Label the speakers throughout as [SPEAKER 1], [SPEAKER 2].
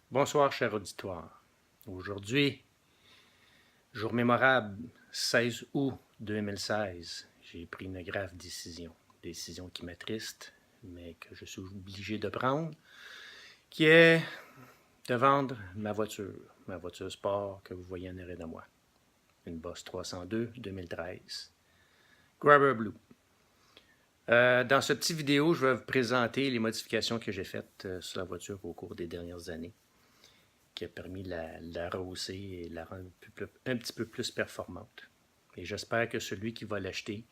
[SPEAKER 1] Bonsoir, cher auditoire. Aujourd'hui, jour mémorable, 16 août 2016, j'ai pris une grave décision. Décision qui m'attriste, mais que je suis obligé de prendre, qui est de vendre ma voiture sport que vous voyez en arrière de moi. Une Boss 302 2013. Grabber Blue. Dans ce petit vidéo, je vais vous présenter les modifications que j'ai faites sur la voiture au cours des dernières années, qui a permis de la rehausser et la rendre un petit peu plus performante. Et j'espère que celui qui va l'acheter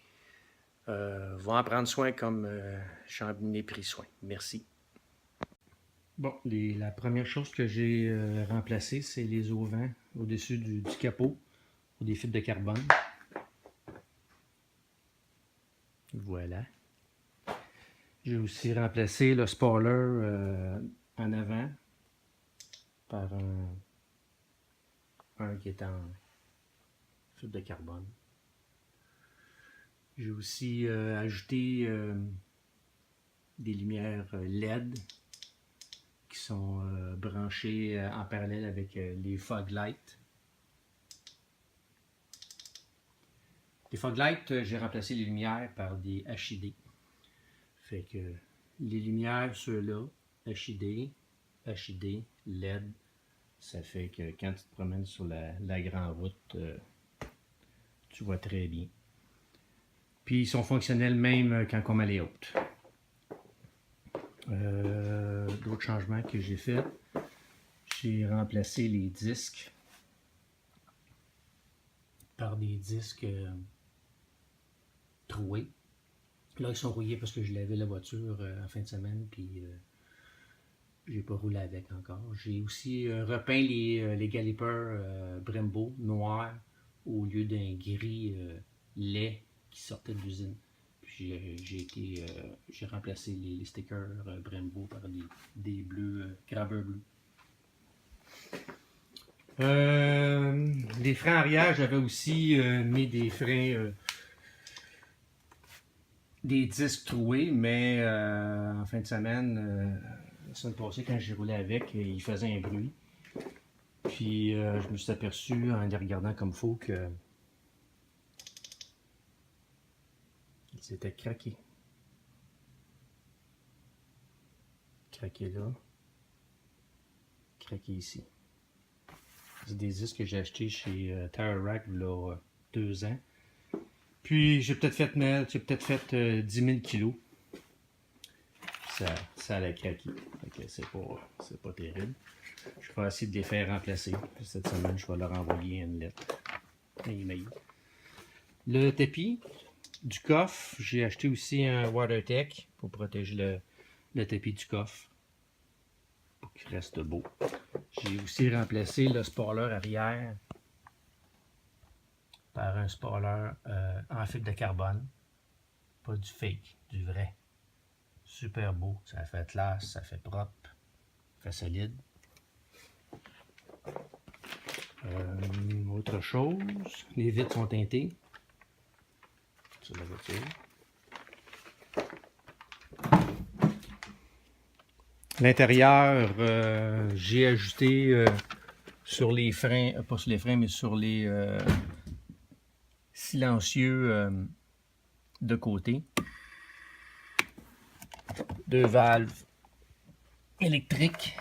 [SPEAKER 1] va en prendre soin comme j'en ai pris soin. Merci. Bon, la première chose que j'ai remplacée, c'est les auvents au-dessus du capot ou des fibres de carbone. Voilà. J'ai aussi remplacé le spoiler en avant par un qui est en fibre de carbone. J'ai aussi ajouté des lumières LED qui sont branchées en parallèle avec les fog lights. Les fog lights, j'ai remplacé les lumières par des HID. Fait que les lumières, ceux-là, HID, LED, ça fait que quand tu te promènes sur la grande route, tu vois très bien. Puis ils sont fonctionnels même quand on met les hautes. D'autres changements que j'ai fait, j'ai remplacé les disques par des disques troués. Là, ils sont rouillés parce que je lavais la voiture en fin de semaine, puis j'ai pas roulé avec encore. J'ai aussi repeint les calipers Brembo noirs au lieu d'un gris lait qui sortait de l'usine. Puis j'ai remplacé les stickers Brembo par des bleus Grabber Blue. Les freins arrière, j'avais aussi mis des freins des disques troués, mais en fin de semaine, la semaine passée, quand j'ai roulé avec, il faisait un bruit. Puis je me suis aperçu en les regardant comme il faut que ils étaient craqués. Craqué là. Craqué ici. C'est des disques que j'ai achetés chez Tire Rack il y a 2 ans. Puis j'ai peut-être fait 10 000 kilos. Ça allait craquer. C'est pas terrible. Je vais essayer de les faire remplacer. Cette semaine, je vais leur envoyer une lettre. Un email. Le tapis du coffre, j'ai acheté aussi un WaterTech pour protéger le tapis du coffre. Pour qu'il reste beau. J'ai aussi remplacé le spoiler arrière par un spoiler en fibre de carbone. Pas du fake, du vrai. Super beau. Ça fait classe, ça fait propre, ça fait solide. Autre chose, les vitres sont teintées sur la voiture. L'intérieur, j'ai ajouté sur les freins, pas sur les freins, mais sur les silencieux de côté. 2 valves électriques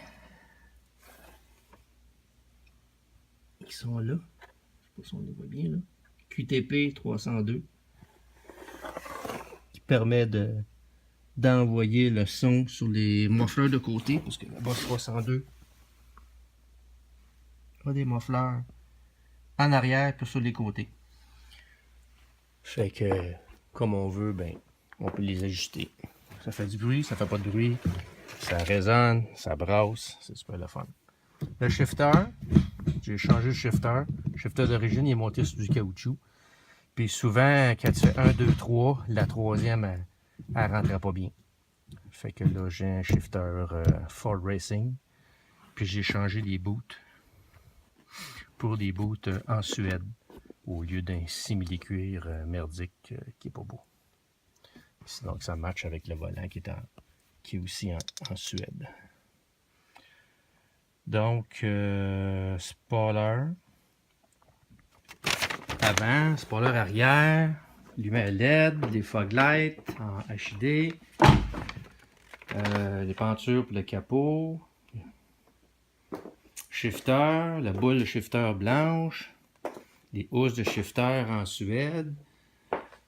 [SPEAKER 1] qui sont là. Je ne sais pas si on les voit bien là. QTP 302 qui permet d'envoyer le son sur les muffleurs de côté parce que la Boss 302 a des muffleurs en arrière que sur les côtés. Fait que comme on veut, ben on peut les ajuster. Ça fait du bruit, ça fait pas de bruit, ça résonne, ça brasse, c'est super le fun. Le shifter, j'ai changé le shifter. Le shifter d'origine, il est monté sur du caoutchouc. Puis souvent, quand tu fais 1, 2, 3, la troisième, elle rentrait pas bien. Fait que là, j'ai un shifter Ford Racing. Puis j'ai changé les boots pour des boots en Suède au lieu d'un simili-cuir merdique qui est pas beau. Donc ça match avec le volant qui est aussi en Suède. Donc, spoiler avant, spoiler arrière, lumière LED, les fog lights en HID, les pentures pour le capot, shifter, la boule de shifter blanche, les housses de shifter en Suède,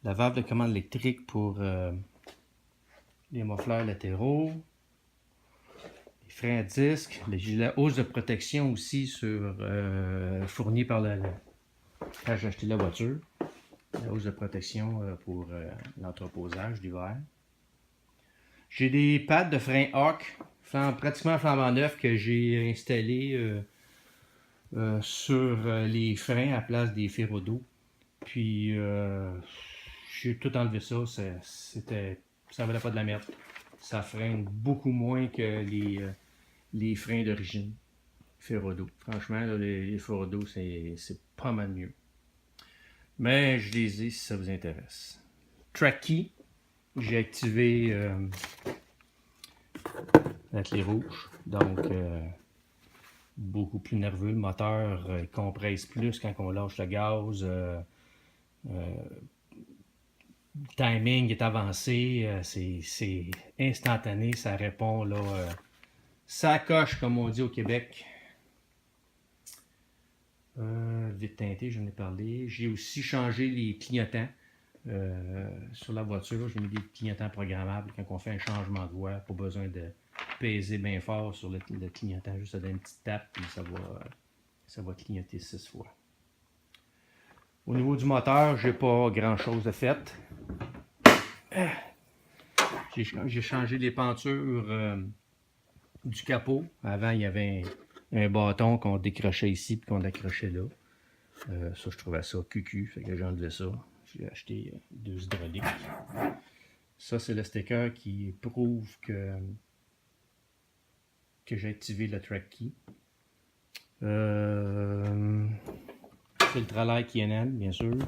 [SPEAKER 1] la valve de commande électrique pour les muffleurs latéraux, les freins à disque, la housse de protection aussi fournie par quand j'ai acheté la voiture, la housse de protection pour l'entreposage d'hiver. J'ai des pads de frein Hawk, pratiquement flambant neuf, que j'ai installé sur les freins à place des ferrodos. Puis j'ai tout enlevé ça, ça valait pas de la merde. Ça freine beaucoup moins que les freins d'origine ferrodo. Franchement, là, les ferrodos, c'est pas mal mieux. Mais je les ai si ça vous intéresse. Track key, j'ai activé la clé rouge. Donc, beaucoup plus nerveux. Le moteur compresse plus quand on lâche le gaz. Le timing est avancé. C'est instantané. Ça répond là. Ça coche, comme on dit au Québec. Vite teinté, j'en ai parlé. J'ai aussi changé les clignotants. Sur la voiture, j'ai mis des clignotants programmables quand on fait un changement de voie. Pas besoin de peser bien fort sur le clignotant, juste donner une petite tape, puis ça va clignoter 6 fois. Au niveau du moteur, j'ai pas grand chose de fait. J'ai changé les pentures du capot. Avant, il y avait un bâton qu'on décrochait ici et qu'on accrochait là. Ça, je trouvais ça cucu, fait que j'ai enlevé ça. J'ai acheté 2 hydrauliques. Ça, c'est le sticker qui prouve que j'ai activé le track key. Filtre à l'air KNN, bien sûr.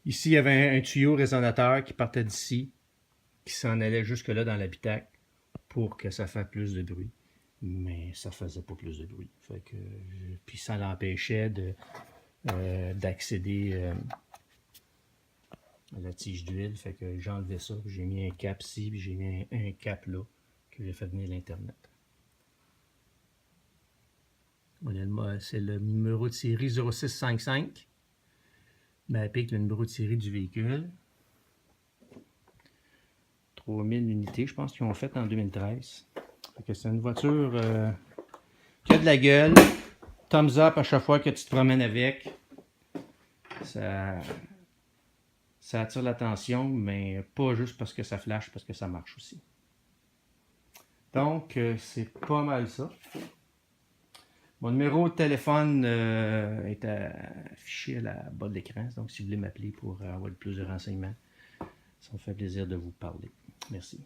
[SPEAKER 1] Ici, il y avait un tuyau résonateur qui partait d'ici, qui s'en allait jusque-là dans l'habitacle pour que ça fasse plus de bruit. Mais ça faisait pas plus de bruit. Fait que, puis ça l'empêchait d'accéder à la tige d'huile. Fait que j'ai enlevé ça. J'ai mis un cap ici, puis j'ai mis un cap là, que j'ai fait venir l'Internet. C'est le numéro de série 0655. Mappé avec le numéro de série du véhicule. 3000 unités, je pense qu'ils ont fait en 2013. C'est une voiture qui a de la gueule. Thumbs up à chaque fois que tu te promènes avec. Ça attire l'attention, mais pas juste parce que ça flash, parce que ça marche aussi. Donc, c'est pas mal ça. Mon numéro de téléphone est affiché à la bas de l'écran. Donc, si vous voulez m'appeler pour avoir plus de renseignements, ça me fait plaisir de vous parler. Merci.